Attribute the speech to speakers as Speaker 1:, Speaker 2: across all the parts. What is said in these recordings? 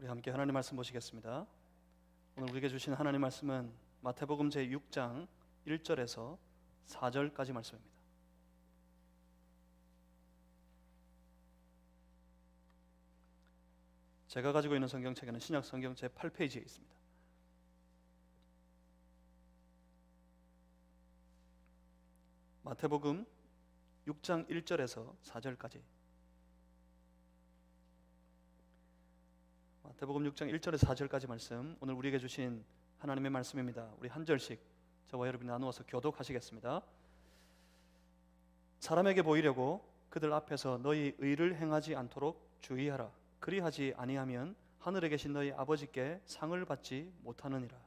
Speaker 1: 우리 함께 하나님 말씀 보시겠습니다. 오늘 우리에게 주신 하나님 말씀은 마태복음 제6장 1절에서 4절까지 말씀입니다. 제가 가지고 있는 성경책에는 신약 성경 제8페이지에 있습니다. 마태복음 6장 1절에서 4절까지. 마태복음 6장 1절에서 4절까지 말씀, 오늘 우리에게 주신 하나님의 말씀입니다. 우리 한 절씩 저와 여러분이 나누어서 교독하시겠습니다. 사람에게 보이려고 그들 앞에서 너희 의를 행하지 않도록 주의하라. 그리하지 아니하면 하늘에 계신 너희 아버지께 상을 받지 못하느니라.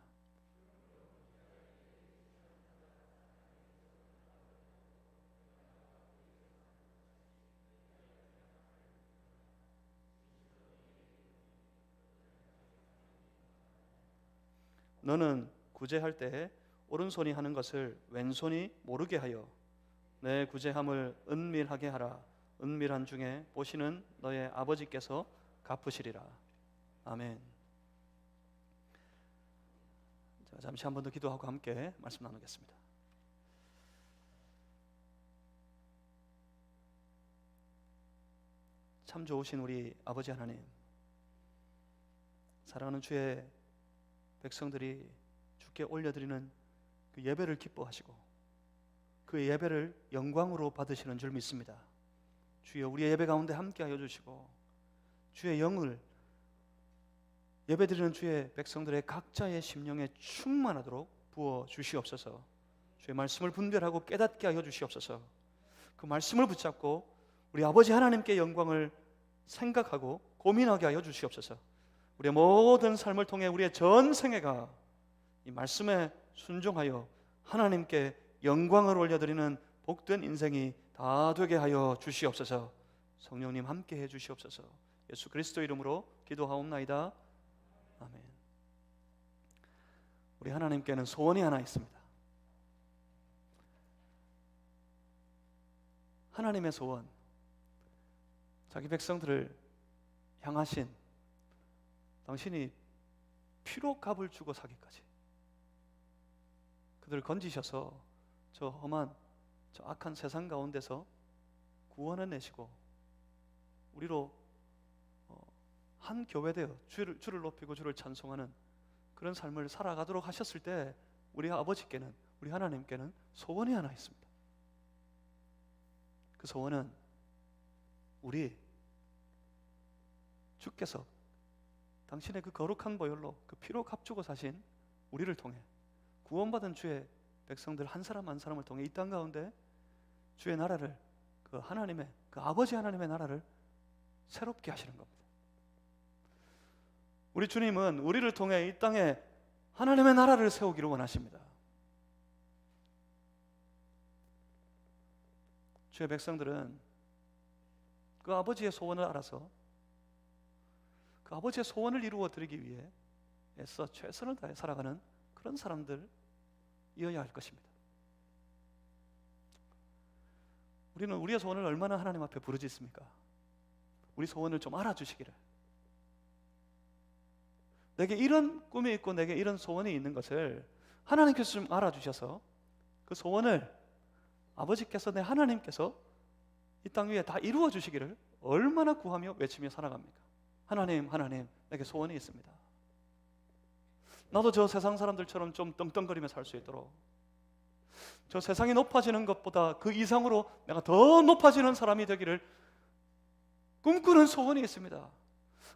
Speaker 1: 너는 구제할 때에 오른손이 하는 것을 왼손이 모르게 하여 내 구제함을 은밀하게 하라. 은밀한 중에 보시는 너의 아버지께서 갚으시리라. 아멘. 자, 잠시 한 번 더 기도하고 함께 말씀 나누겠습니다. 참 좋으신 우리 아버지 하나님, 사랑하는 주의 백성들이 주께 올려드리는 그 예배를 기뻐하시고 그 예배를 영광으로 받으시는 줄 믿습니다. 주여, 우리의 예배 가운데 함께하여 주시고 주의 영을 예배드리는 주의 백성들의 각자의 심령에 충만하도록 부어 주시옵소서. 주의 말씀을 분별하고 깨닫게 하여 주시옵소서. 그 말씀을 붙잡고 우리 아버지 하나님께 영광을 생각하고 고민하게 하여 주시옵소서. 우리의 모든 삶을 통해 우리의 전 생애가 이 말씀에 순종하여 하나님께 영광을 올려드리는 복된 인생이 다 되게 하여 주시옵소서. 성령님 함께 해 주시옵소서. 예수 그리스도 이름으로 기도하옵나이다. 아멘. 우리 하나님께는 소원이 하나 있습니다. 하나님의 소원, 자기 백성들을 향하신 당신이 피로 값을 주고 사기까지 그들을 건지셔서 저 험한 저 악한 세상 가운데서 구원해 내시고 우리로 한 교회되어 주를 높이고 주를 찬송하는 그런 삶을 살아가도록 하셨을 때 우리 아버지께는, 우리 하나님께는 소원이 하나 있습니다. 그 소원은 우리 주께서 당신의 그 거룩한 보혈로 그 피로 값주고 사신 우리를 통해 구원받은 주의 백성들 한 사람 한 사람을 통해 이 땅 가운데 주의 나라를, 그 하나님의, 그 아버지 하나님의 나라를 새롭게 하시는 겁니다. 우리 주님은 우리를 통해 이 땅에 하나님의 나라를 세우기를 원하십니다. 주의 백성들은 그 아버지의 소원을 알아서 그 아버지의 소원을 이루어 드리기 위해 애써 최선을 다해 살아가는 그런 사람들이어야 할 것입니다. 우리는 우리의 소원을 얼마나 하나님 앞에 부르짖습니까? 우리 소원을 좀 알아주시기를. 내게 이런 꿈이 있고 내게 이런 소원이 있는 것을 하나님께서 좀 알아주셔서 그 소원을 아버지께서, 내 하나님께서 이 땅 위에 다 이루어 주시기를 얼마나 구하며 외치며 살아갑니까? 하나님, 하나님, 내게 소원이 있습니다. 나도 저 세상 사람들처럼 좀 떵떵거리며 살 수 있도록, 저 세상이 높아지는 것보다 그 이상으로 내가 더 높아지는 사람이 되기를 꿈꾸는 소원이 있습니다.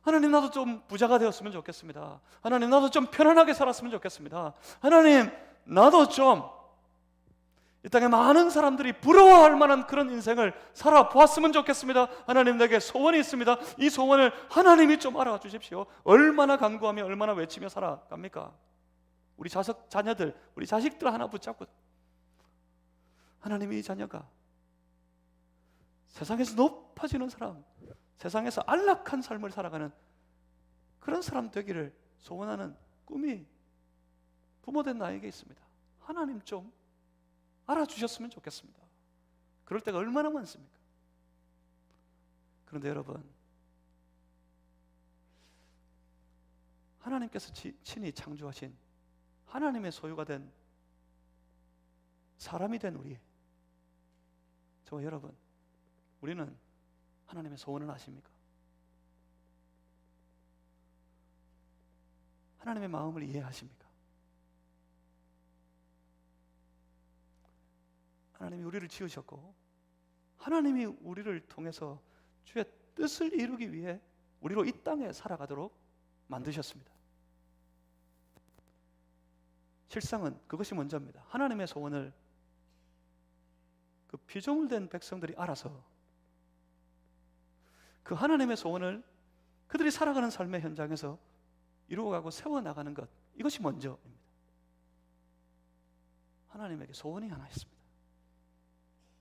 Speaker 1: 하나님, 나도 좀 부자가 되었으면 좋겠습니다. 하나님, 나도 좀 편안하게 살았으면 좋겠습니다. 하나님, 나도 좀 이 땅에 많은 사람들이 부러워할 만한 그런 인생을 살아보았으면 좋겠습니다. 하나님, 내게 소원이 있습니다. 이 소원을 하나님이 좀 알아주십시오. 얼마나 간구하며 얼마나 외치며 살아갑니까? 우리 자녀들, 우리 자식들 하나 붙잡고 하나님이 이 자녀가 세상에서 높아지는 사람, 세상에서 안락한 삶을 살아가는 그런 사람 되기를 소원하는 꿈이 부모된 나에게 있습니다. 하나님 좀 알아주셨으면 좋겠습니다. 그럴 때가 얼마나 많습니까? 그런데 여러분, 하나님께서 친히 창조하신 하나님의 소유가 된 사람이 된 우리, 저와 여러분, 우리는 하나님의 소원을 아십니까? 하나님의 마음을 이해하십니까? 하나님이 우리를 지으셨고 하나님이 우리를 통해서 주의 뜻을 이루기 위해 우리로 이 땅에 살아가도록 만드셨습니다. 실상은 그것이 먼저입니다. 하나님의 소원을 그 피조물된 백성들이 알아서 그 하나님의 소원을 그들이 살아가는 삶의 현장에서 이루어가고 세워나가는 것, 이것이 먼저입니다. 하나님에게 소원이 하나 있습니다.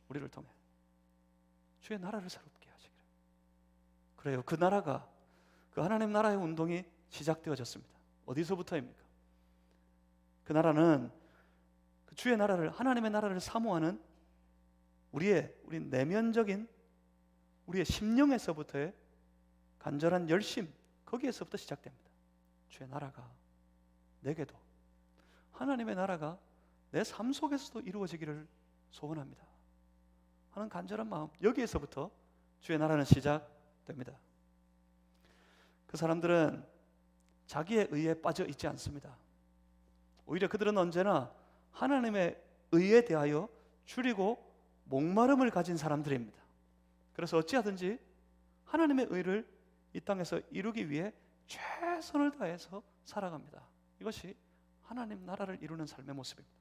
Speaker 1: 우리를 통해 주의 나라를 새롭게 하시기를. 그래요. 그 나라가, 그 하나님 나라의 운동이 시작되어졌습니다. 어디서부터입니까? 그 나라는 그 주의 나라를, 하나님의 나라를 사모하는 우리 내면적인 우리의 심령에서부터의 간절한 열심, 거기에서부터 시작됩니다. 주의 나라가 내게도, 하나님의 나라가 내 삶 속에서도 이루어지기를 소원합니다 하는 간절한 마음, 여기에서부터 주의 나라는 시작됩니다. 그 사람들은 자기의 의에 빠져 있지 않습니다. 오히려 그들은 언제나 하나님의 의에 대하여 줄이고 목마름을 가진 사람들입니다. 그래서 어찌하든지 하나님의 의를 이 땅에서 이루기 위해 최선을 다해서 살아갑니다. 이것이 하나님 나라를 이루는 삶의 모습입니다.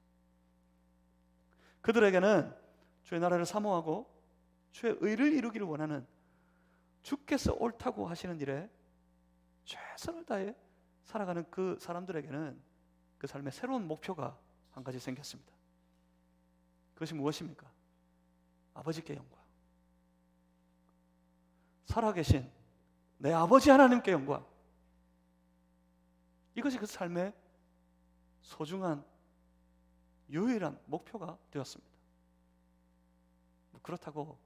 Speaker 1: 그들에게는 주의 나라를 사모하고 주의 의를 이루기를 원하는, 주께서 옳다고 하시는 일에 최선을 다해 살아가는 그 사람들에게는 그 삶의 새로운 목표가 한 가지 생겼습니다. 그것이 무엇입니까? 아버지께 영광, 살아계신 내 아버지 하나님께 영광, 이것이 그 삶의 소중한 유일한 목표가 되었습니다. 그렇다고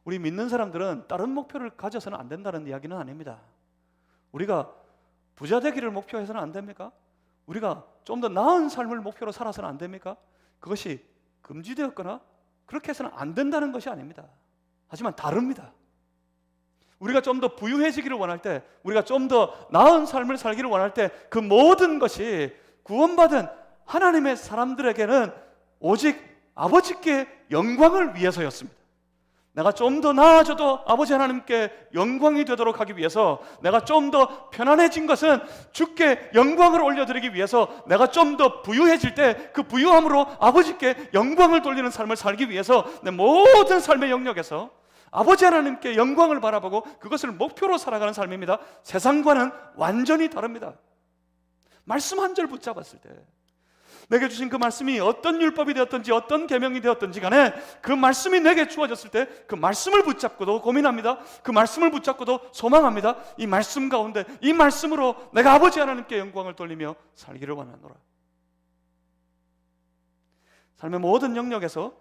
Speaker 1: 우리 믿는 사람들은 다른 목표를 가져서는 안 된다는 이야기는 아닙니다. 우리가 부자 되기를 목표해서는 안 됩니까? 우리가 좀 더 나은 삶을 목표로 살아서는 안 됩니까? 그것이 금지되었거나 그렇게 해서는 안 된다는 것이 아닙니다. 하지만 다릅니다. 우리가 좀 더 부유해지기를 원할 때, 우리가 좀 더 나은 삶을 살기를 원할 때, 그 모든 것이 구원받은 하나님의 사람들에게는 오직 아버지께 영광을 위해서였습니다. 내가 좀 더 나아져도 아버지 하나님께 영광이 되도록 하기 위해서, 내가 좀 더 편안해진 것은 주께 영광을 올려드리기 위해서, 내가 좀 더 부유해질 때 그 부유함으로 아버지께 영광을 돌리는 삶을 살기 위해서 내 모든 삶의 영역에서 아버지 하나님께 영광을 바라보고 그것을 목표로 살아가는 삶입니다. 세상과는 완전히 다릅니다. 말씀 한 절 붙잡았을 때, 내게 주신 그 말씀이 어떤 율법이 되었든지 어떤 계명이 되었든지 간에 그 말씀이 내게 주어졌을 때 그 말씀을 붙잡고도 고민합니다. 그 말씀을 붙잡고도 소망합니다. 이 말씀 가운데, 이 말씀으로 내가 아버지 하나님께 영광을 돌리며 살기를 원하노라. 삶의 모든 영역에서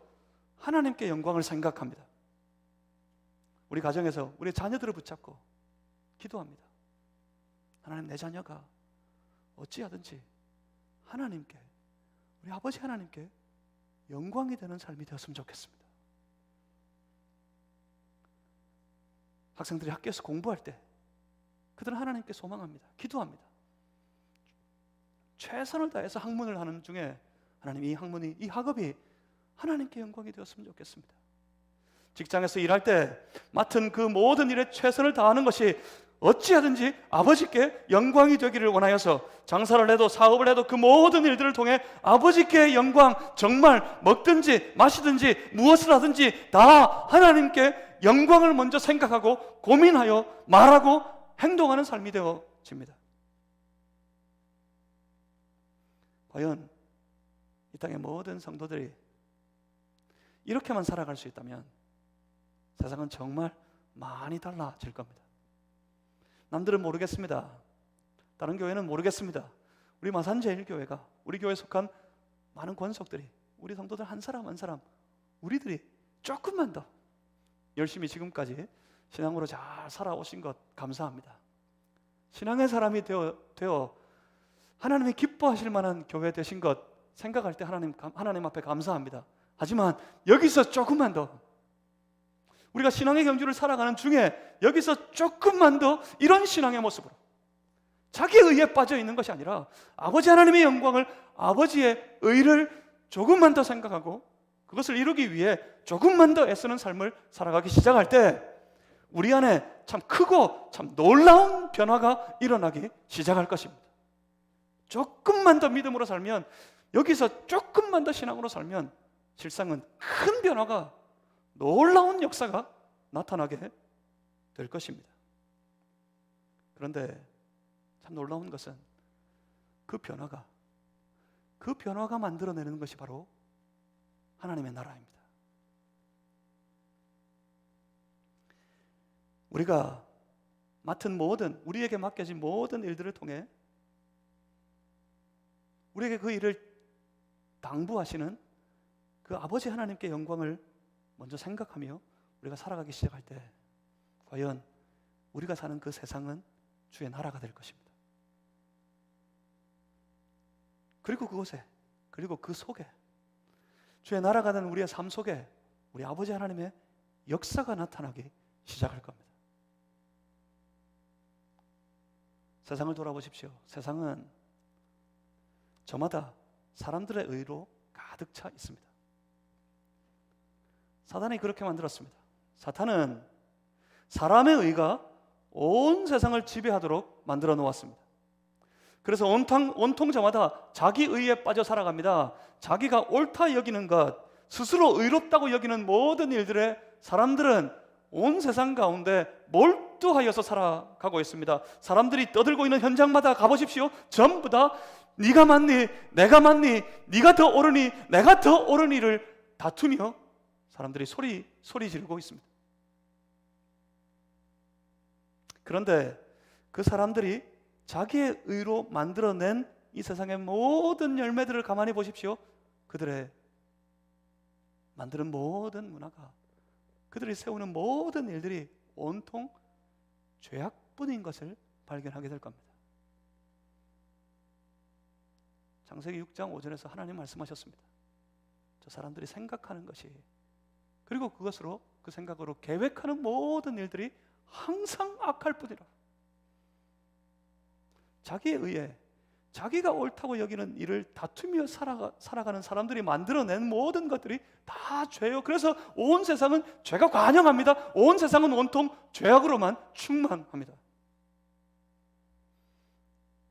Speaker 1: 하나님께 영광을 생각합니다. 우리 가정에서 우리 자녀들을 붙잡고 기도합니다. 하나님, 내 자녀가 어찌하든지 하나님께, 우리 아버지 하나님께 영광이 되는 삶이 되었으면 좋겠습니다. 학생들이 학교에서 공부할 때 그들은 하나님께 소망합니다. 기도합니다. 최선을 다해서 학문을 하는 중에 하나님, 이 학문이, 이 학업이 하나님께 영광이 되었으면 좋겠습니다. 직장에서 일할 때 맡은 그 모든 일에 최선을 다하는 것이 어찌하든지 아버지께 영광이 되기를 원하여서 장사를 해도 사업을 해도 그 모든 일들을 통해 아버지께 영광, 정말 먹든지 마시든지 무엇을 하든지 다 하나님께 영광을 먼저 생각하고 고민하여 말하고 행동하는 삶이 되어집니다. 과연 이 땅의 모든 성도들이 이렇게만 살아갈 수 있다면 세상은 정말 많이 달라질 겁니다. 남들은 모르겠습니다. 다른 교회는 모르겠습니다. 우리 마산제일교회가, 우리 교회에 속한 많은 권속들이, 우리 성도들 한 사람 한 사람, 우리들이 조금만 더 열심히 지금까지 신앙으로 잘 살아오신 것 감사합니다. 신앙의 사람이 되어 하나님이 기뻐하실 만한 교회 되신 것 생각할 때 하나님 앞에 감사합니다. 하지만 여기서 조금만 더, 우리가 신앙의 경주를 살아가는 중에 여기서 조금만 더 이런 신앙의 모습으로 자기의 의에 빠져 있는 것이 아니라 아버지 하나님의 영광을, 아버지의 의를 조금만 더 생각하고 그것을 이루기 위해 조금만 더 애쓰는 삶을 살아가기 시작할 때 우리 안에 참 크고 참 놀라운 변화가 일어나기 시작할 것입니다. 조금만 더 믿음으로 살면, 여기서 조금만 더 신앙으로 살면 실상은 큰 변화가, 놀라운 역사가 나타나게 될 것입니다. 그런데 참 놀라운 것은 그 변화가 만들어내는 것이 바로 하나님의 나라입니다. 우리가 맡은 모든, 우리에게 맡겨진 모든 일들을 통해 우리에게 그 일을 당부하시는 그 아버지 하나님께 영광을 먼저 생각하며 우리가 살아가기 시작할 때 과연 우리가 사는 그 세상은 주의 나라가 될 것입니다. 그리고 그곳에, 그리고 그 속에, 주의 나라가 된 우리의 삶 속에 우리 아버지 하나님의 역사가 나타나기 시작할 겁니다. 세상을 돌아보십시오. 세상은 저마다 사람들의 의로 가득 차 있습니다. 사탄이 그렇게 만들었습니다. 사탄은 사람의 의가 온 세상을 지배하도록 만들어 놓았습니다. 그래서 온통 저마다 자기 의에 빠져 살아갑니다. 자기가 옳다 여기는 것, 스스로 의롭다고 여기는 모든 일들에 사람들은 온 세상 가운데 몰두하여서 살아가고 있습니다. 사람들이 떠들고 있는 현장마다 가보십시오. 전부 다 네가 맞니? 내가 맞니? 네가 더 옳으니? 내가 더 옳으니를 다투며 사람들이 소리 지르고 있습니다. 그런데 그 사람들이 자기의 의로 만들어낸 이 세상의 모든 열매들을 가만히 보십시오. 그들의 만드는 모든 문화가, 그들이 세우는 모든 일들이 온통 죄악뿐인 것을 발견하게 될 겁니다. 창세기 6장 5절에서 하나님 말씀하셨습니다. 저 사람들이 생각하는 것이, 그리고 그것으로, 그 생각으로 계획하는 모든 일들이 항상 악할 뿐이라. 자기에 의해 자기가 옳다고 여기는 일을 다투며 살아가는 사람들이 만들어낸 모든 것들이 다 죄요. 그래서 온 세상은 죄가 관영합니다. 온 세상은 온통 죄악으로만 충만합니다.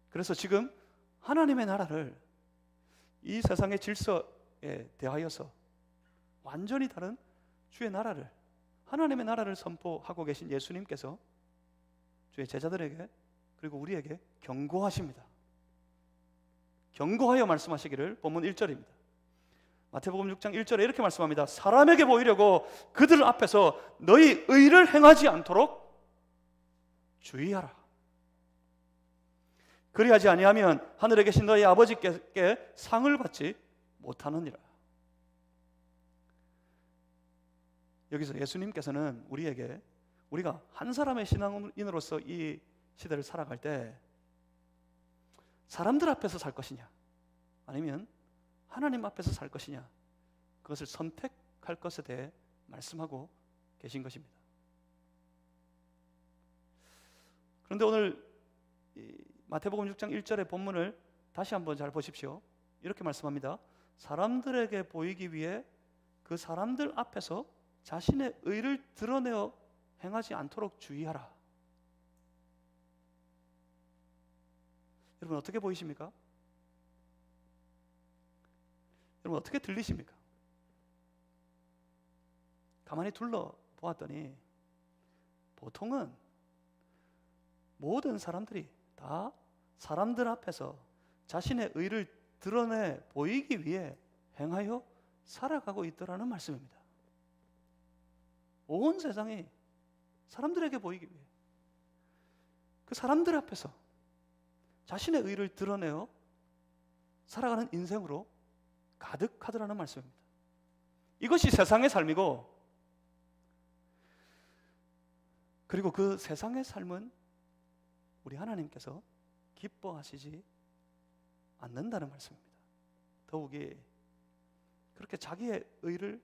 Speaker 1: 그래서 지금 하나님의 나라를, 이 세상의 질서에 대하여서 완전히 다른 주의 나라를, 하나님의 나라를 선포하고 계신 예수님께서 주의 제자들에게, 그리고 우리에게 경고하십니다. 경고하여 말씀하시기를 본문 1절입니다. 마태복음 6장 1절에 이렇게 말씀합니다. 사람에게 보이려고 그들 앞에서 너희 의를 행하지 않도록 주의하라. 그리하지 아니하면 하늘에 계신 너희 아버지께 상을 받지 못하느니라. 여기서 예수님께서는 우리에게, 우리가 한 사람의 신앙인으로서 이 시대를 살아갈 때 사람들 앞에서 살 것이냐, 아니면 하나님 앞에서 살 것이냐, 그것을 선택할 것에 대해 말씀하고 계신 것입니다. 그런데 오늘 마태복음 6장 1절의 본문을 다시 한번 잘 보십시오. 이렇게 말씀합니다. 사람들에게 보이기 위해 그 사람들 앞에서 자신의 의를 드러내어 행하지 않도록 주의하라. 여러분 어떻게 보이십니까? 여러분 어떻게 들리십니까? 가만히 둘러보았더니 보통은 모든 사람들이 다 사람들 앞에서 자신의 의를 드러내 보이기 위해 행하여 살아가고 있더라는 말씀입니다. 온 세상이 사람들에게 보이기 위해 그 사람들 앞에서 자신의 의를 드러내어 살아가는 인생으로 가득하더라는 말씀입니다. 이것이 세상의 삶이고, 그리고 그 세상의 삶은 우리 하나님께서 기뻐하시지 않는다는 말씀입니다. 더욱이 그렇게 자기의 의를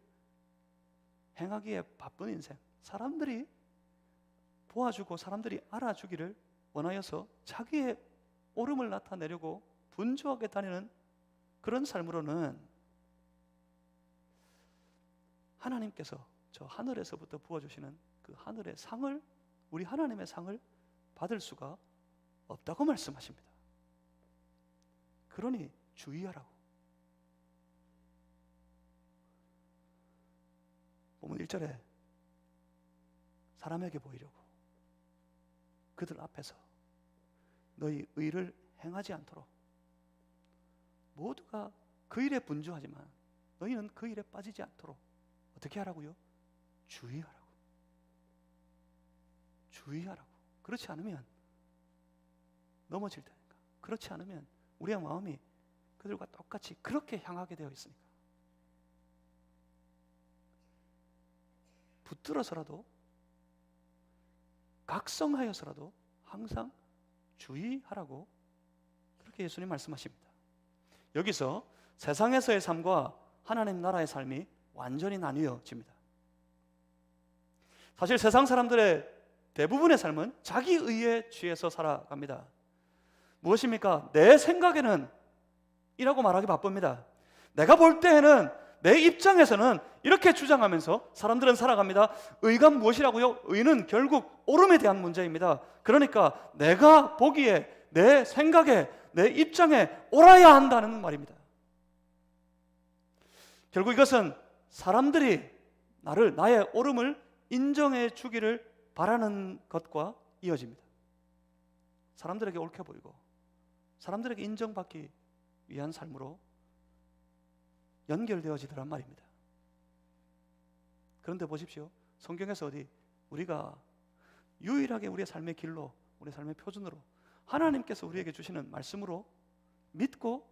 Speaker 1: 행하기에 바쁜 인생, 사람들이 도와주고 사람들이 알아주기를 원하여서 자기의 옳음을 나타내려고 분주하게 다니는 그런 삶으로는 하나님께서 저 하늘에서부터 부어주시는 그 하늘의 상을, 우리 하나님의 상을 받을 수가 없다고 말씀하십니다. 그러니 주의하라고. 보면 1절에 사람에게 보이려고 그들 앞에서 너희 의를 행하지 않도록, 모두가 그 일에 분주하지만 너희는 그 일에 빠지지 않도록 어떻게 하라고요? 주의하라고. 주의하라고. 그렇지 않으면 넘어질 테니까. 그렇지 않으면 우리의 마음이 그들과 똑같이 그렇게 향하게 되어 있으니까. 붙들어서라도, 각성하여서라도 항상 주의하라고 그렇게 예수님 말씀하십니다. 여기서 세상에서의 삶과 하나님 나라의 삶이 완전히 나뉘어집니다. 사실 세상 사람들의 대부분의 삶은 자기 의에 취해서 살아갑니다. 무엇입니까? 내 생각에는 이라고 말하기 바쁩니다. 내가 볼 때에는, 내 입장에서는 이렇게 주장하면서 사람들은 살아갑니다. 의가 무엇이라고요? 의는 결국 옳음에 대한 문제입니다. 그러니까 내가 보기에, 내 생각에, 내 입장에 옳아야 한다는 말입니다. 결국 이것은 사람들이 나의 옳음을 인정해 주기를 바라는 것과 이어집니다. 사람들에게 옳게 보이고 사람들에게 인정받기 위한 삶으로 연결되어지더란 말입니다. 그런데 보십시오. 성경에서 어디 우리가 유일하게 우리의 삶의 길로, 우리의 삶의 표준으로 하나님께서 우리에게 주시는 말씀으로 믿고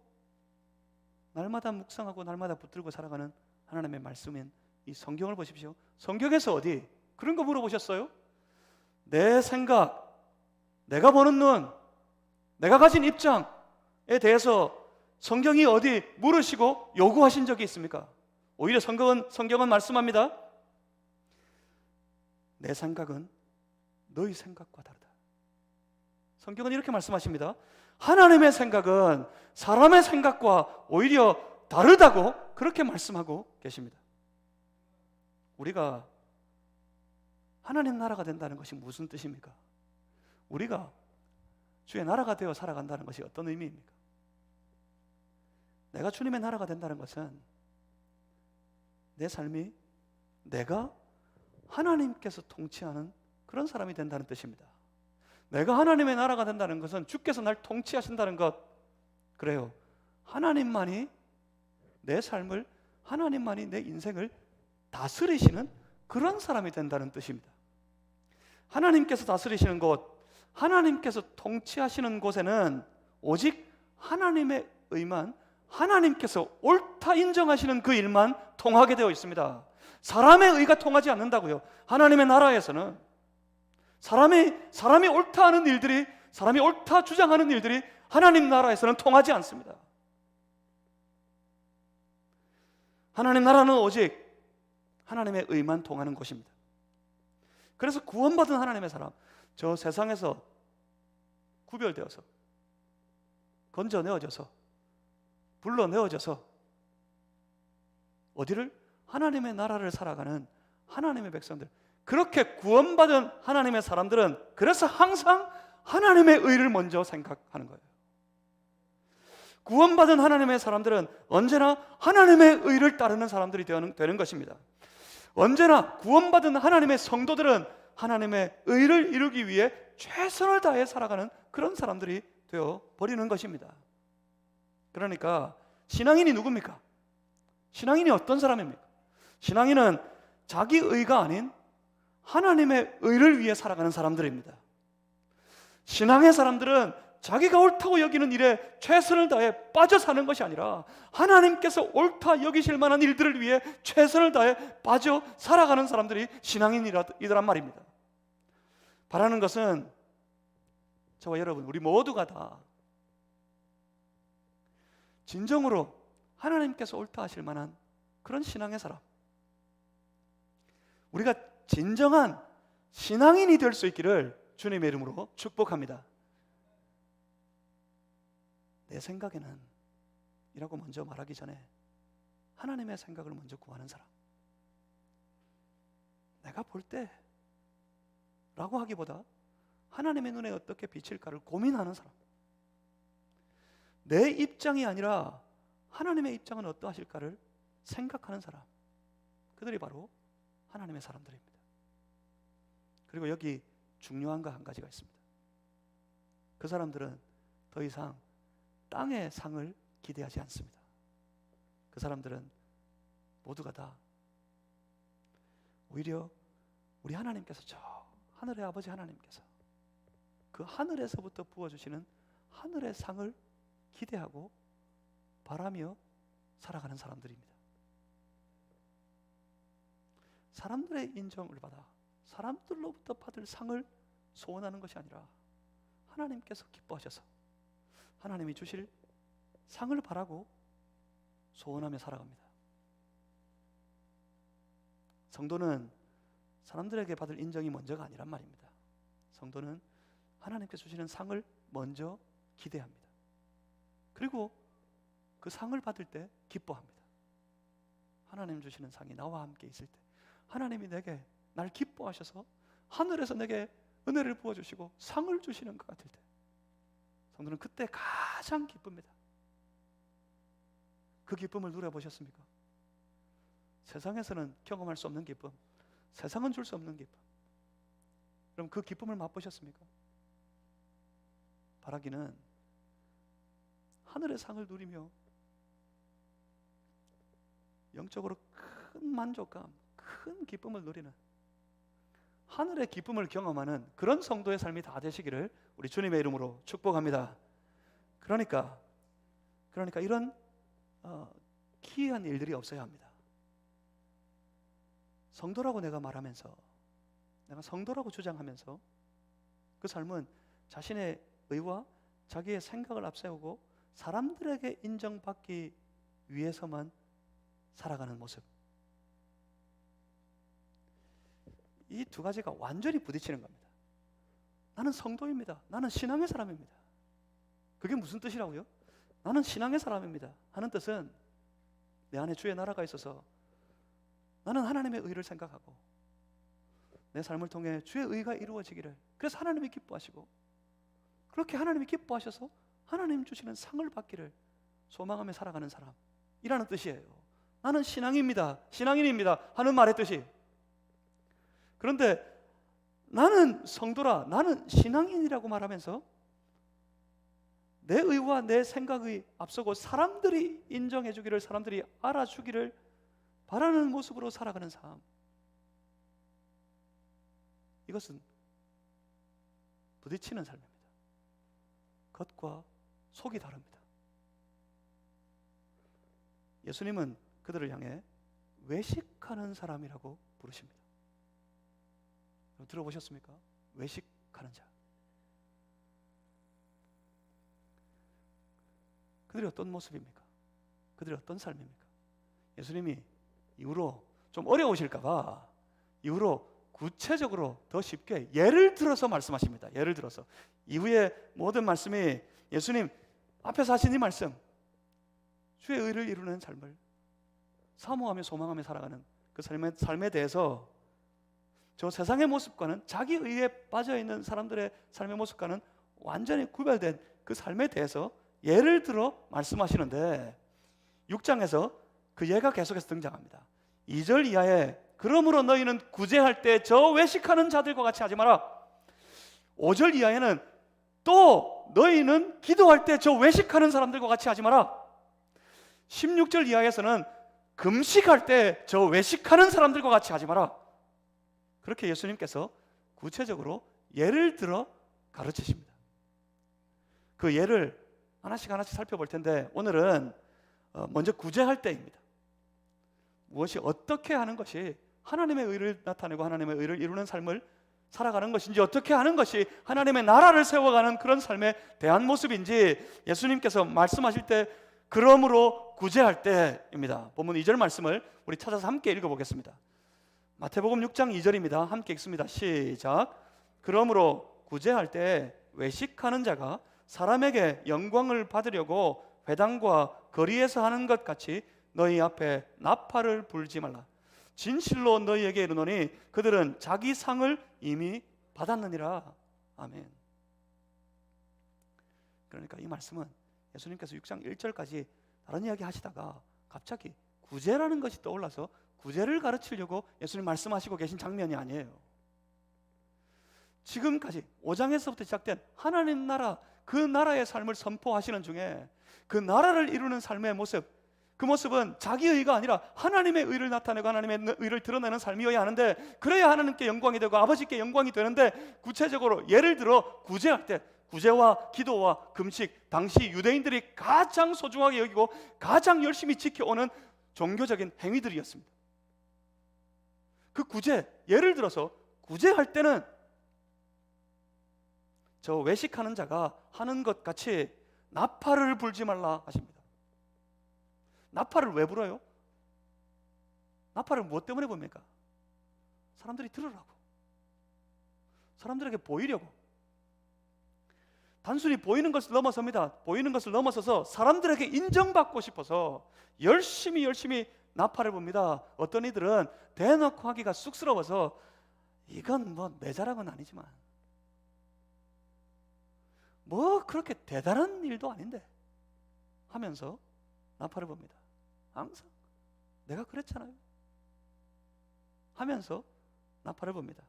Speaker 1: 날마다 묵상하고 날마다 붙들고 살아가는 하나님의 말씀인 이 성경을 보십시오. 성경에서 어디 그런 거 물어보셨어요? 내 생각, 내가 보는 눈, 내가 가진 입장에 대해서 성경이 어디 물으시고 요구하신 적이 있습니까? 오히려 성경은 말씀합니다. 내 생각은 너희 생각과 다르다. 성경은 이렇게 말씀하십니다. 하나님의 생각은 사람의 생각과 오히려 다르다고 그렇게 말씀하고 계십니다. 우리가 하나님 나라가 된다는 것이 무슨 뜻입니까? 우리가 주의 나라가 되어 살아간다는 것이 어떤 의미입니까? 내가 주님의 나라가 된다는 것은 내 삶이 내가 하나님께서 통치하는 그런 사람이 된다는 뜻입니다. 내가 하나님의 나라가 된다는 것은 주께서 날 통치하신다는 것, 그래요. 하나님만이 내 삶을, 하나님만이 내 인생을 다스리시는 그런 사람이 된다는 뜻입니다. 하나님께서 다스리시는 곳, 하나님께서 통치하시는 곳에는 오직 하나님의 의만, 하나님께서 옳다 인정하시는 그 일만 통하게 되어 있습니다. 사람의 의가 통하지 않는다고요. 하나님의 나라에서는 사람이 옳다 하는 일들이, 사람이 옳다 주장하는 일들이 하나님 나라에서는 통하지 않습니다. 하나님 나라는 오직 하나님의 의만 통하는 곳입니다. 그래서 구원받은 하나님의 사람, 저 세상에서 구별되어서 건져내어져서 불러내어져서 어디를? 하나님의 나라를 살아가는 하나님의 백성들, 그렇게 구원받은 하나님의 사람들은 그래서 항상 하나님의 의를 먼저 생각하는 거예요. 구원받은 하나님의 사람들은 언제나 하나님의 의를 따르는 사람들이 되는 것입니다. 언제나 구원받은 하나님의 성도들은 하나님의 의를 이루기 위해 최선을 다해 살아가는 그런 사람들이 되어 버리는 것입니다. 그러니까 신앙인이 누굽니까? 신앙인이 어떤 사람입니까? 신앙인은 자기 의가 아닌 하나님의 의를 위해 살아가는 사람들입니다. 신앙의 사람들은 자기가 옳다고 여기는 일에 최선을 다해 빠져 사는 것이 아니라 하나님께서 옳다 여기실 만한 일들을 위해 최선을 다해 빠져 살아가는 사람들이 신앙인이란 말입니다. 바라는 것은 저와 여러분, 우리 모두가 다 진정으로 하나님께서 옳다 하실 만한 그런 신앙의 사람, 우리가 진정한 신앙인이 될 수 있기를 주님의 이름으로 축복합니다. 내 생각에는 이라고 먼저 말하기 전에 하나님의 생각을 먼저 구하는 사람, 내가 볼 때 라고 하기보다 하나님의 눈에 어떻게 비칠까를 고민하는 사람, 내 입장이 아니라 하나님의 입장은 어떠하실까를 생각하는 사람, 그들이 바로 하나님의 사람들입니다. 그리고 여기 중요한 거 한 가지가 있습니다. 그 사람들은 더 이상 땅의 상을 기대하지 않습니다. 그 사람들은 모두가 다 오히려 우리 하나님께서, 저 하늘의 아버지 하나님께서 그 하늘에서부터 부어주시는 하늘의 상을 기대하고 바라며 살아가는 사람들입니다. 사람들의 인정을 받아 사람들로부터 받을 상을 소원하는 것이 아니라 하나님께서 기뻐하셔서 하나님이 주실 상을 바라고 소원하며 살아갑니다. 성도는 사람들에게 받을 인정이 먼저가 아니란 말입니다. 성도는 하나님께서 주시는 상을 먼저 기대합니다. 그리고 그 상을 받을 때 기뻐합니다. 하나님 주시는 상이 나와 함께 있을 때, 하나님이 내게 날 기뻐하셔서 하늘에서 내게 은혜를 부어주시고 상을 주시는 것 같을 때, 성도는 그때 가장 기쁩니다. 그 기쁨을 누려보셨습니까? 세상에서는 경험할 수 없는 기쁨, 세상은 줄 수 없는 기쁨, 그럼 그 기쁨을 맛보셨습니까? 바라기는 하늘의 상을 누리며 영적으로 큰 만족감, 큰 기쁨을 누리는, 하늘의 기쁨을 경험하는 그런 성도의 삶이 다 되시기를 우리 주님의 이름으로 축복합니다. 그러니까 이런 기이한 일들이 없어야 합니다. 성도라고 내가 말하면서, 내가 성도라고 주장하면서 그 삶은 자신의 의와 자기의 생각을 앞세우고 사람들에게 인정받기 위해서만 살아가는 모습, 이 두 가지가 완전히 부딪히는 겁니다. 나는 성도입니다, 나는 신앙의 사람입니다. 그게 무슨 뜻이라고요? 나는 신앙의 사람입니다 하는 뜻은 내 안에 주의 나라가 있어서 나는 하나님의 의를 생각하고 내 삶을 통해 주의 의가 이루어지기를, 그래서 하나님이 기뻐하시고 그렇게 하나님이 기뻐하셔서 하나님 주시는 상을 받기를 소망하며 살아가는 사람이라는 뜻이에요. 나는 신앙입니다, 신앙인입니다 하는 말의 뜻이. 그런데 나는 성도라, 나는 신앙인이라고 말하면서 내 의와 내 생각이 앞서고 사람들이 인정해 주기를, 사람들이 알아주기를 바라는 모습으로 살아가는 삶, 이것은 부딪히는 삶입니다. 겉과 속이 다릅니다. 예수님은 그들을 향해 외식하는 사람이라고 부르십니다. 들어보셨습니까? 외식하는 자. 그들이 어떤 모습입니까? 그들이 어떤 삶입니까? 예수님이 이후로 좀 어려우실까봐 이후로 구체적으로 더 쉽게 예를 들어서 말씀하십니다. 예를 들어서 이후에 모든 말씀이 예수님 앞에서 하신 이 말씀, 주의 의를 이루는 삶을 사모하며 소망하며 살아가는 그 삶에 대해서 저 세상의 모습과는, 자기 의에 빠져있는 사람들의 삶의 모습과는 완전히 구별된 그 삶에 대해서 예를 들어 말씀하시는데 6장에서 그 예가 계속해서 등장합니다. 2절 이하에 그러므로 너희는 구제할 때 저 외식하는 자들과 같이 하지 마라. 5절 이하에는 또 너희는 기도할 때 저 외식하는 사람들과 같이 하지 마라. 16절 이하에서는 금식할 때 저 외식하는 사람들과 같이 하지 마라. 그렇게 예수님께서 구체적으로 예를 들어 가르치십니다. 그 예를 하나씩 살펴볼 텐데 오늘은 먼저 구제할 때입니다. 무엇이 어떻게 하는 것이 하나님의 의를 나타내고 하나님의 의를 이루는 삶을 살아가는 것인지, 어떻게 하는 것이 하나님의 나라를 세워가는 그런 삶에 대한 모습인지 예수님께서 말씀하실 때 그러므로 구제할 때입니다. 본문 2절 말씀을 우리 찾아서 함께 읽어보겠습니다. 마태복음 6장 2절입니다. 함께 읽습니다. 시작. 그러므로 구제할 때 외식하는 자가 사람에게 영광을 받으려고 회당과 거리에서 하는 것 같이 너희 앞에 나팔을 불지 말라. 진실로 너희에게 이르노니 그들은 자기 상을 이미 받았느니라. 아멘. 그러니까 이 말씀은 예수님께서 6장 1절까지 다른 이야기 하시다가 갑자기 구제라는 것이 떠올라서 구제를 가르치려고 예수님 말씀하시고 계신 장면이 아니에요. 지금까지 5장에서부터 시작된 하나님 나라, 그 나라의 삶을 선포하시는 중에 그 나라를 이루는 삶의 모습, 그 모습은 자기 의가 아니라 하나님의 의를 나타내고 하나님의 의를 드러내는 삶이어야 하는데, 그래야 하나님께 영광이 되고 아버지께 영광이 되는데, 구체적으로 예를 들어 구제할 때 구제와 기도와 금식, 당시 유대인들이 가장 소중하게 여기고 가장 열심히 지켜오는 종교적인 행위들이었습니다. 그 구제, 예를 들어서 구제할 때는 저 외식하는 자가 하는 것 같이 나팔을 불지 말라 하십니다. 나팔을 왜 불어요? 나팔을 무엇 때문에 붑니까? 사람들이 들으라고, 사람들에게 보이려고. 단순히 보이는 것을 넘어섭니다. 보이는 것을 넘어서서 사람들에게 인정받고 싶어서 열심히 나팔을 붑니다. 어떤 이들은 대놓고 하기가 쑥스러워서 이건 뭐 내 자랑은 아니지만 뭐 그렇게 대단한 일도 아닌데 하면서 나팔을 붑니다. 항상 내가 그랬잖아요 하면서 나팔을 붑니다.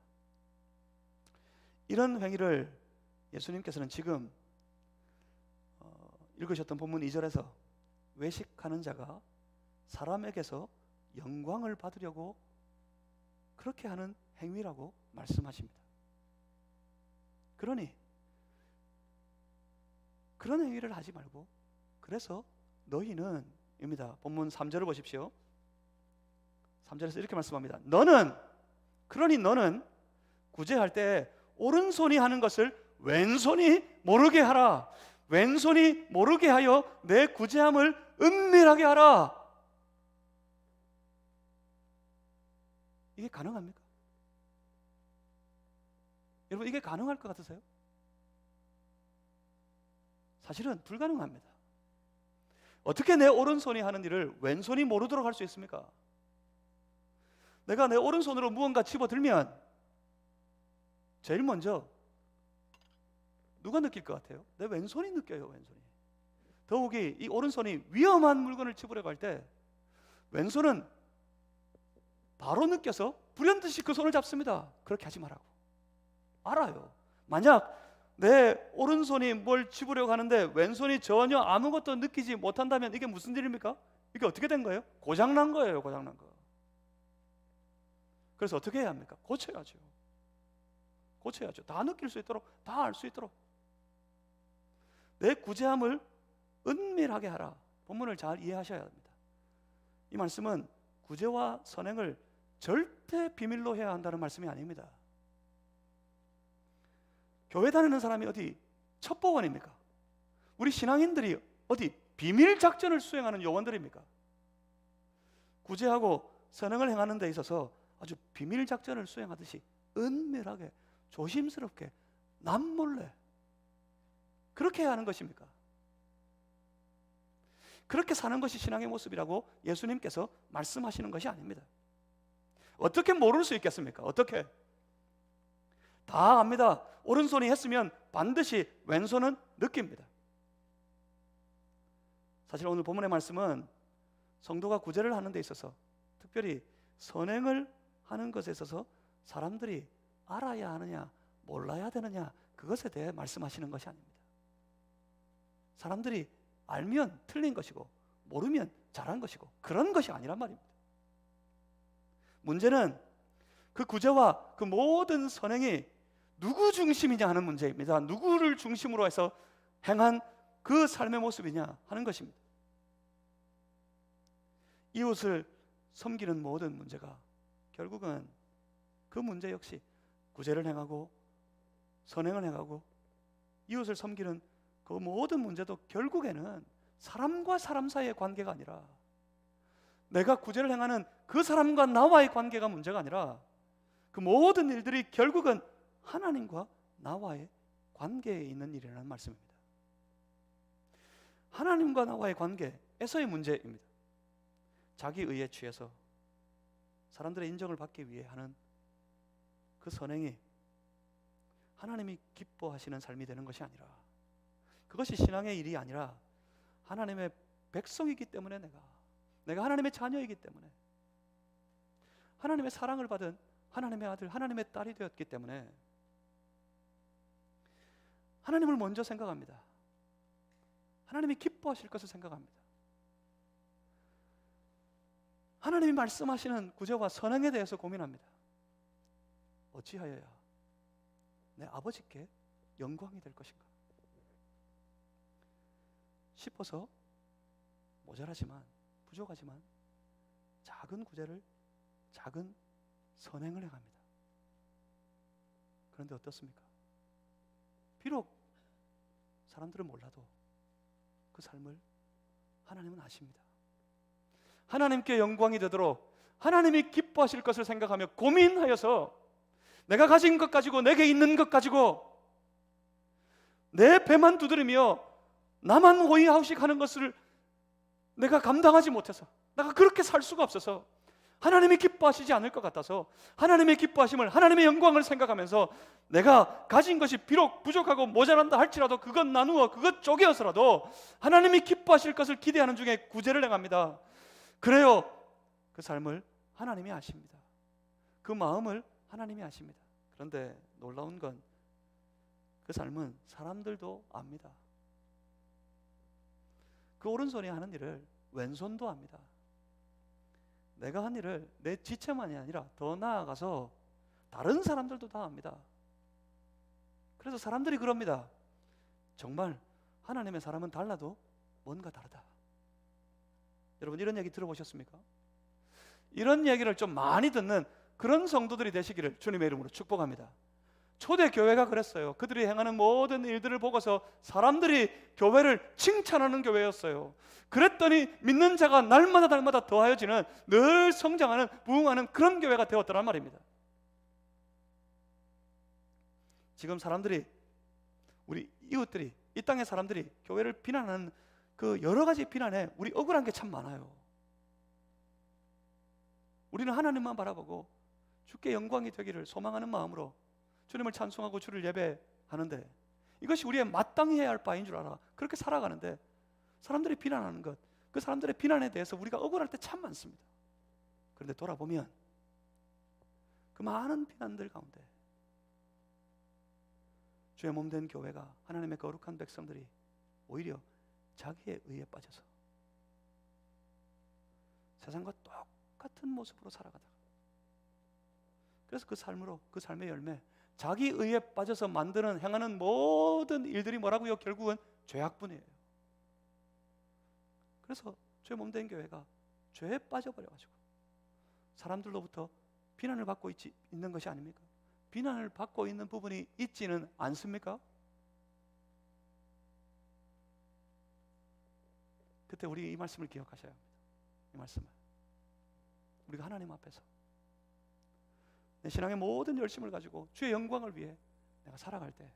Speaker 1: 이런 행위를 예수님께서는 지금 읽으셨던 본문 2절에서 외식하는 자가 사람에게서 영광을 받으려고 그렇게 하는 행위라고 말씀하십니다. 그러니 그런 행위를 하지 말고, 그래서 너희는 입니다. 본문 3절을 보십시오. 3절에서 이렇게 말씀합니다. 그러니 너는 구제할 때 오른손이 하는 것을 왼손이 모르게 하라. 왼손이 모르게 하여 내 구제함을 은밀하게 하라. 이게 가능합니까? 여러분, 이게 가능할 것 같으세요? 사실은 불가능합니다. 어떻게 내 오른손이 하는 일을 왼손이 모르도록 할 수 있습니까? 내가 내 오른손으로 무언가 집어들면 제일 먼저 누가 느낄 것 같아요? 내 왼손이 느껴요. 왼손이. 더욱이 이 오른손이 위험한 물건을 집으려고 할 때 왼손은 바로 느껴서 불현듯이 그 손을 잡습니다. 그렇게 하지 말라고. 알아요. 만약 내 오른손이 뭘 집으려고 하는데 왼손이 전혀 아무것도 느끼지 못한다면 이게 무슨 일입니까? 이게 어떻게 된 거예요? 고장난 거예요. 고장난 거. 그래서 어떻게 해야 합니까? 고쳐야죠. 다 느낄 수 있도록, 다 알 수 있도록. 내 구제함을 은밀하게 하라. 본문을 잘 이해하셔야 합니다. 이 말씀은 구제와 선행을 절대 비밀로 해야 한다는 말씀이 아닙니다. 교회 다니는 사람이 어디 첩보원입니까? 우리 신앙인들이 어디 비밀 작전을 수행하는 요원들입니까? 구제하고 선행을 행하는 데 있어서 아주 비밀 작전을 수행하듯이 은밀하게, 조심스럽게, 남몰래 그렇게 해야 하는 것입니까? 그렇게 사는 것이 신앙의 모습이라고 예수님께서 말씀하시는 것이 아닙니다. 어떻게 모를 수 있겠습니까? 어떻게? 다 압니다. 오른손이 했으면 반드시 왼손은 느낍니다. 사실 오늘 본문의 말씀은 성도가 구제를 하는 데 있어서, 특별히 선행을 하는 것에 있어서 사람들이 알아야 하느냐 몰라야 되느냐 그것에 대해 말씀하시는 것이 아닙니다. 사람들이 알면 틀린 것이고 모르면 잘한 것이고 그런 것이 아니란 말입니다. 문제는 그 구제와 그 모든 선행이 누구 중심이냐 하는 문제입니다. 누구를 중심으로 해서 행한 그 삶의 모습이냐 하는 것입니다. 이웃을 섬기는 모든 문제가 결국은 그 문제 역시 구제를 행하고 선행을 행하고 이웃을 섬기는 그 모든 문제도 결국에는 사람과 사람 사이의 관계가 아니라, 내가 구제를 행하는 그 사람과 나와의 관계가 문제가 아니라, 그 모든 일들이 결국은 하나님과 나와의 관계에 있는 일이라는 말씀입니다. 하나님과 나와의 관계에서의 문제입니다. 자기 의에 취해서 사람들의 인정을 받기 위해 하는 그 선행이 하나님이 기뻐하시는 삶이 되는 것이 아니라, 그것이 신앙의 일이 아니라 하나님의 백성이기 때문에, 내가 하나님의 자녀이기 때문에, 하나님의 사랑을 받은 하나님의 아들, 하나님의 딸이 되었기 때문에 하나님을 먼저 생각합니다. 하나님이 기뻐하실 것을 생각합니다. 하나님이 말씀하시는 구제와 선행에 대해서 고민합니다. 어찌하여야 내 아버지께 영광이 될 것인가 싶어서 모자라지만, 부족하지만 작은 구제를, 작은 선행을 행합니다. 그런데 어떻습니까? 비록 사람들은 몰라도 그 삶을 하나님은 아십니다. 하나님께 영광이 되도록 하나님이 기뻐하실 것을 생각하며 고민하여서 내가 가진 것 가지고, 내게 있는 것 가지고 내 배만 두드리며 나만 호의하우식 하는 것을 내가 감당하지 못해서, 내가 그렇게 살 수가 없어서, 하나님이 기뻐하시지 않을 것 같아서 하나님의 기뻐하심을, 하나님의 영광을 생각하면서 내가 가진 것이 비록 부족하고 모자란다 할지라도 그것 나누어, 그것 쪼개어서라도 하나님이 기뻐하실 것을 기대하는 중에 구제를 행합니다. 그래요, 그 삶을 하나님이 아십니다. 그 마음을 하나님이 아십니다. 그런데 놀라운 건 그 삶은 사람들도 압니다. 그 오른손이 하는 일을 왼손도 압니다. 내가 한 일을 내 지체만이 아니라 더 나아가서 다른 사람들도 다 압니다. 그래서 사람들이 그럽니다. 정말 하나님의 사람은 달라도 뭔가 다르다. 여러분, 이런 얘기 들어보셨습니까? 이런 얘기를 좀 많이 듣는 그런 성도들이 되시기를 주님의 이름으로 축복합니다. 초대 교회가 그랬어요. 그들이 행하는 모든 일들을 보고서 사람들이 교회를 칭찬하는 교회였어요. 그랬더니 믿는 자가 날마다 더하여지는, 늘 성장하는, 부흥하는 그런 교회가 되었더란 말입니다. 지금 사람들이, 우리 이웃들이, 이 땅의 사람들이 교회를 비난하는 그 여러 가지 비난에 우리 억울한 게 참 많아요. 우리는 하나님만 바라보고 주께 영광이 되기를 소망하는 마음으로 주님을 찬송하고 주를 예배하는데, 이것이 우리의 마땅히 해야 할 바인 줄 알아. 그렇게 살아가는데 사람들이 비난하는 것, 그 사람들의 비난에 대해서 우리가 억울할 때 참 많습니다. 그런데 돌아보면 그 많은 비난들 가운데 주의 몸된 교회가, 하나님의 거룩한 백성들이 오히려 자기의 의에 빠져서 세상과 똑같은 모습으로 살아가다가, 그래서 그 삶으로, 그 삶의 열매, 자기 의에 빠져서 만드는, 행하는 모든 일들이 뭐라고요? 결국은 죄악뿐이에요. 그래서 죄 몸된 교회가 죄에 빠져버려가지고 사람들로부터 비난을 받고 있는 것이 아닙니까? 비난을 받고 있는 부분이 있지는 않습니까? 그때 우리 이 말씀을 기억하셔야 합니다. 이 말씀을 우리가 하나님 앞에서 내 신앙의 모든 열심을 가지고 주의 영광을 위해 내가 살아갈 때,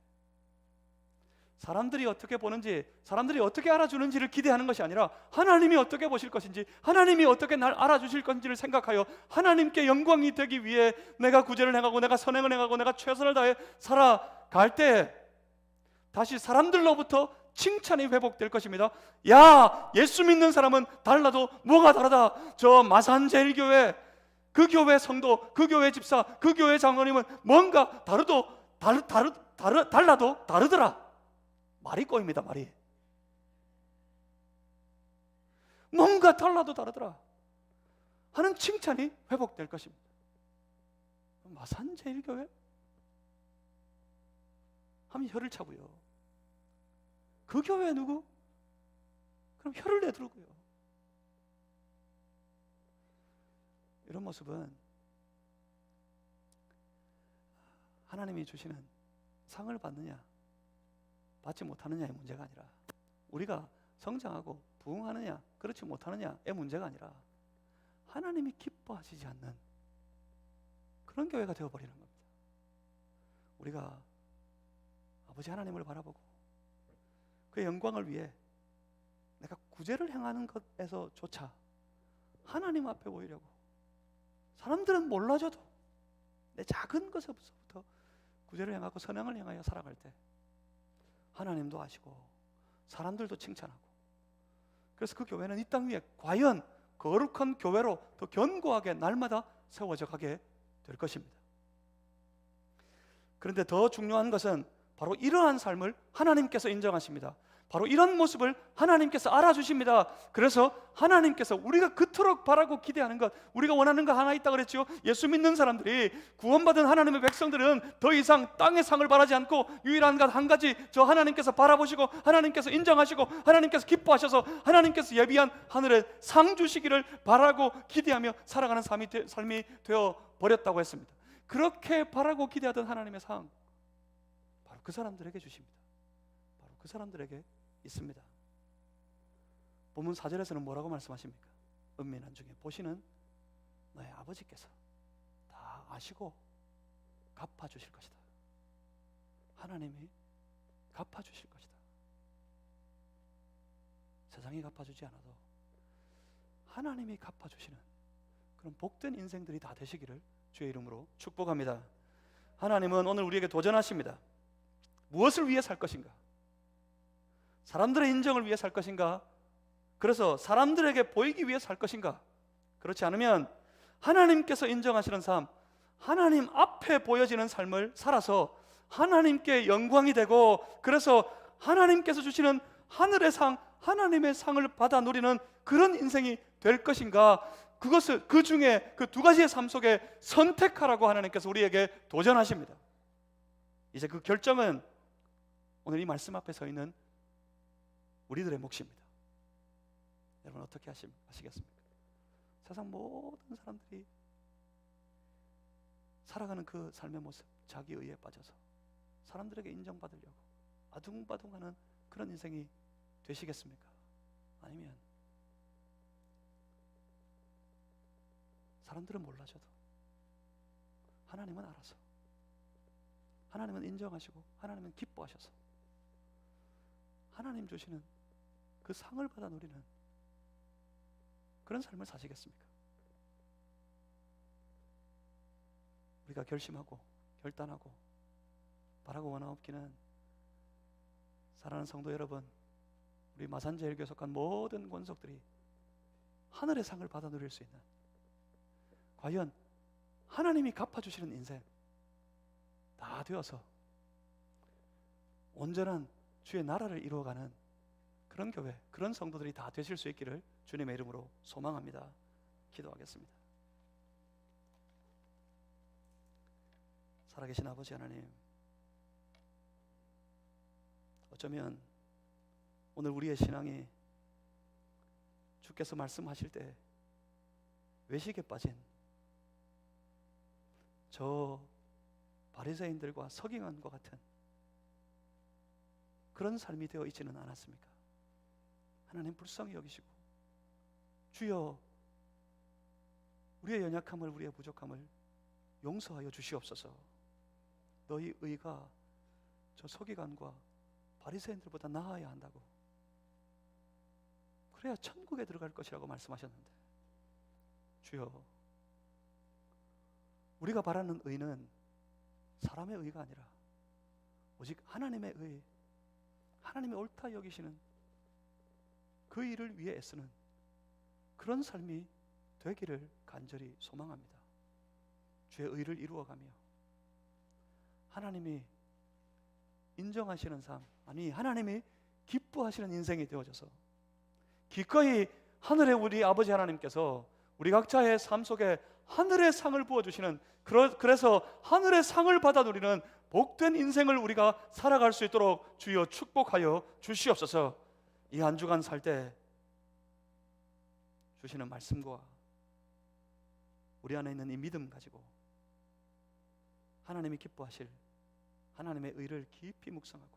Speaker 1: 사람들이 어떻게 보는지, 사람들이 어떻게 알아주는지를 기대하는 것이 아니라 하나님이 어떻게 보실 것인지, 하나님이 어떻게 날 알아주실 건지를 생각하여 하나님께 영광이 되기 위해 내가 구제를 행하고, 내가 선행을 행하고, 내가 최선을 다해 살아갈 때 다시 사람들로부터 칭찬이 회복될 것입니다. 야, 예수 믿는 사람은 달라도 뭐가 다르다. 저 마산제일교회, 그 교회 성도, 그 교회 집사, 그 교회 장로님은 뭔가 달라도 다르더라. 말이 꼬입니다. 말이. 뭔가 달라도 다르더라 하는 칭찬이 회복될 것입니다. 마산제일교회? 하면 혀를 차고요. 그 교회 누구? 그럼 혀를 내두르고요. 이런 모습은 하나님이 주시는 상을 받느냐 받지 못하느냐의 문제가 아니라 우리가 성장하고 부흥하느냐 그렇지 못하느냐의 문제가 아니라 하나님이 기뻐하시지 않는 그런 교회가 되어버리는 겁니다. 우리가 아버지 하나님을 바라보고 그의 영광을 위해 내가 구제를 행하는 것에서조차 하나님 앞에 보이려고, 사람들은 몰라줘도 내 작은 것에서부터 구제를 행하고 선행을 행하여 살아갈 때 하나님도 아시고 사람들도 칭찬하고, 그래서 그 교회는 이 땅 위에 과연 거룩한 교회로 더 견고하게 날마다 세워져 가게 될 것입니다. 그런데 더 중요한 것은 바로 이러한 삶을 하나님께서 인정하십니다. 바로 이런 모습을 하나님께서 알아주십니다. 그래서 하나님께서 우리가 그토록 바라고 기대하는 것, 우리가 원하는 거 하나 있다 그랬죠. 예수 믿는 사람들이, 구원받은 하나님의 백성들은 더 이상 땅의 상을 바라지 않고 유일한 것 한 가지, 저 하나님께서 바라보시고 하나님께서 인정하시고 하나님께서 기뻐하셔서 하나님께서 예비한 하늘의 상 주시기를 바라고 기대하며 살아가는 삶이 되어 버렸다고 했습니다. 그렇게 바라고 기대하던 하나님의 상, 바로 그 사람들에게 주십니다. 바로 그 사람들에게 있습니다. 본문 4절에서는 뭐라고 말씀하십니까? 은밀한 중에 보시는 너의 아버지께서 다 아시고 갚아주실 것이다. 하나님이 갚아주실 것이다. 세상이 갚아주지 않아도 하나님이 갚아주시는 그런 복된 인생들이 다 되시기를 주의 이름으로 축복합니다. 하나님은 오늘 우리에게 도전하십니다. 무엇을 위해 살 것인가? 사람들의 인정을 위해 살 것인가? 그래서 사람들에게 보이기 위해 살 것인가? 그렇지 않으면 하나님께서 인정하시는 삶, 하나님 앞에 보여지는 삶을 살아서 하나님께 영광이 되고, 그래서 하나님께서 주시는 하늘의 상, 하나님의 상을 받아 누리는 그런 인생이 될 것인가? 그것을, 그 중에 그 두 가지의 삶 속에 선택하라고 하나님께서 우리에게 도전하십니다. 이제 그 결정은 오늘 이 말씀 앞에 서 있는 우리들의 몫입니다. 여러분 어떻게 하시겠습니까? 세상 모든 사람들이 살아가는 그 삶의 모습, 자기 의에 빠져서 사람들에게 인정받으려고 아둥바둥하는 그런 인생이 되시겠습니까? 아니면 사람들은 몰라줘도 하나님은 알아서, 하나님은 인정하시고 하나님은 기뻐하셔서 하나님 주시는 그 상을 받아 누리는 그런 삶을 사시겠습니까? 우리가 결심하고 결단하고 바라고 원하옵기는, 사랑하는 성도 여러분, 우리 마산제일교회 속한 모든 권속들이 하늘의 상을 받아 누릴 수 있는, 과연 하나님이 갚아주시는 인생 다 되어서 온전한 주의 나라를 이루어가는 그런 교회, 그런 성도들이 다 되실 수 있기를 주님의 이름으로 소망합니다. 기도하겠습니다. 살아계신 아버지 하나님, 어쩌면 오늘 우리의 신앙이 주께서 말씀하실 때 외식에 빠진 저 바리새인들과 서기관과 같은 그런 삶이 되어 있지는 않았습니까? 하나님 불쌍히 여기시고, 주여 우리의 연약함을, 우리의 부족함을 용서하여 주시옵소서. 너희 의가 저 서기관과 바리새인들보다 나아야 한다고, 그래야 천국에 들어갈 것이라고 말씀하셨는데, 주여 우리가 바라는 의는 사람의 의가 아니라 오직 하나님의 의, 하나님의 옳다 여기시는 그 일을 위해 애쓰는 그런 삶이 되기를 간절히 소망합니다. 주의 의를 이루어가며 하나님이 인정하시는 삶, 아니 하나님이 기뻐하시는 인생이 되어져서 기꺼이 하늘의 우리 아버지 하나님께서 우리 각자의 삶 속에 하늘의 상을 부어주시는, 그래서 하늘의 상을 받아 누리는 복된 인생을 우리가 살아갈 수 있도록 주여 축복하여 주시옵소서. 이 한 주간 살 때 주시는 말씀과 우리 안에 있는 이 믿음 가지고 하나님이 기뻐하실 하나님의 의를 깊이 묵상하고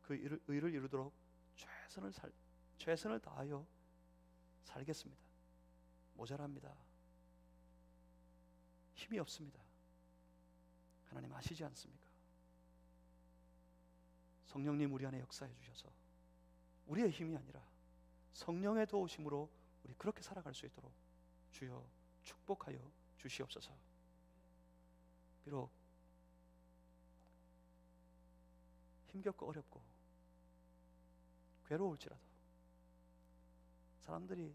Speaker 1: 그 의를 이루도록 최선을 최선을 다하여 살겠습니다. 모자랍니다. 힘이 없습니다. 하나님 아시지 않습니까? 성령님 우리 안에 역사해 주셔서 우리의 힘이 아니라 성령의 도우심으로 우리 그렇게 살아갈 수 있도록 주여 축복하여 주시옵소서. 비록 힘겹고 어렵고 괴로울지라도 사람들이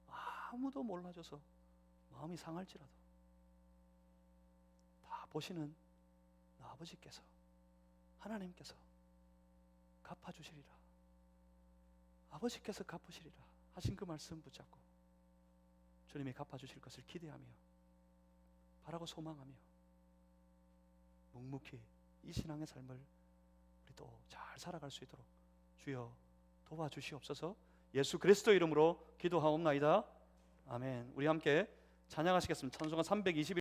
Speaker 1: 아무도 몰라줘서 마음이 상할지라도 다 보시는 아버지께서 하나님께서 갚아주시리라, 아버지께서 갚으시리라 하신 그 말씀 붙잡고 주님이 갚아주실 것을 기대하며 바라고 소망하며 묵묵히 이 신앙의 삶을 우리 또 잘 살아갈 수 있도록 주여 도와주시옵소서. 예수 그리스도 이름으로 기도하옵나이다. 아멘. 우리 함께 찬양하시겠습니다. 찬송가 321